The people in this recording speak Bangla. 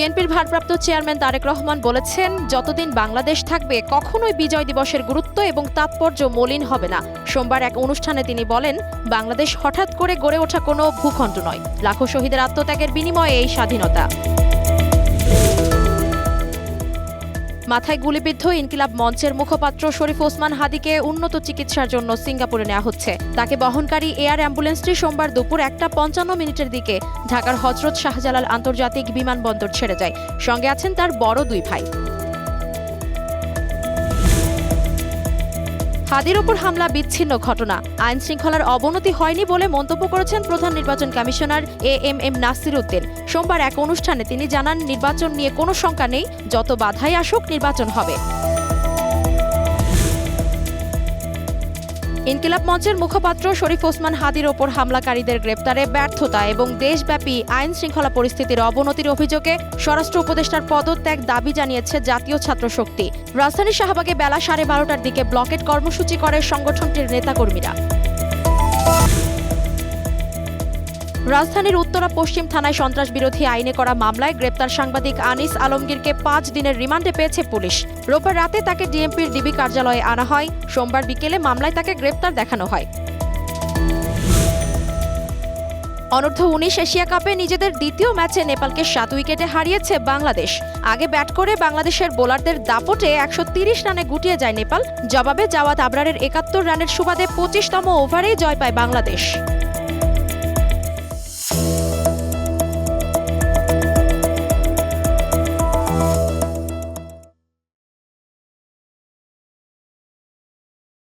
বিএনপির ভারপ্রাপ্ত চেয়ারম্যান তারেক রহমান বলেছেন, যতদিন বাংলাদেশ থাকবে কখনোই বিজয় দিবসের গুরুত্ব এবং তাৎপর্য মলিন হবে না। সোমবার এক অনুষ্ঠানে তিনি বলেন, বাংলাদেশ হঠাৎ করে গড়ে ওঠা কোনো ভূখণ্ড নয়, লাখো শহীদের আত্মত্যাগের বিনিময়ে এই স্বাধীনতা। মাথায় গুলিবিদ্ধ ইনকিলাব মঞ্চের মুখপাত্র শরীফ ওসমান হাদিকে উন্নত চিকিৎসার জন্য সিঙ্গাপুরে নেওয়া হচ্ছে। তাকে বহনকারী এয়ার অ্যাম্বুলেন্সটি সোমবার দুপুর 1:55 দিকে ঢাকার হযরত শাহজালাল আন্তর্জাতিক বিমানবন্দর ছেড়ে যায়। সঙ্গে আছেন তার বড় দুই ভাই। হাদির ওপর হামলা বিচ্ছিন্ন ঘটনা, আইন শৃঙ্খলার অবনতি হয়নি বলে মন্তব্য করেছেন প্রধান নির্বাচন কমিশনার এএমএম নাসির উদ্দিন। সোমবার এক অনুষ্ঠানে তিনি জানান, নির্বাচন নিয়ে কোনো শঙ্কা নেই, যত বাধাই আসুক নির্বাচন হবে। ইনকিলাব মঞ্চের মুখপাত্র শরীফ ওসমান হাদির ওপর হামলাকারীদের গ্রেপ্তারে ব্যর্থতা এবং দেশব্যাপী আইন শৃঙ্খলা পরিস্থিতির অবনতির অভিযোগে স্বরাষ্ট্র উপদেষ্টার পদত্যাগ দাবি জানিয়েছে জাতীয় ছাত্র শক্তি। রাজধানীর শাহবাগে বেলা 12:30টার দিকে ব্লকেট কর্মসূচি করে সংগঠনটির নেতাকর্মীরা। রাজধানীর উত্তরা পশ্চিম থানায় সন্ত্রাসবিরোধী আইনে করা মামলায় গ্রেপ্তার সাংবাদিক আনিস আলমগীরকে 5 দিনের রিমান্ডে পেয়েছে পুলিশ। রোববার রাতে তাকে ডিএমপির ডিবি কার্যালয়ে আনা হয়। সোমবার বিকেলে মামলায় তাকে গ্রেপ্তার দেখানো হয়। অনূর্ধ্ব-19 এশিয়া কাপে নিজেদের দ্বিতীয় ম্যাচে নেপালকে 7 উইকেটে হারিয়েছে বাংলাদেশ। আগে ব্যাট করে বাংলাদেশের বোলারদের দাপটে 130 রানে গুটিয়ে যায় নেপাল। জবাবে জাওয়াদ আবরারের 71 রানের সুবাদে 25তম ওভারেই জয় পায় বাংলাদেশ।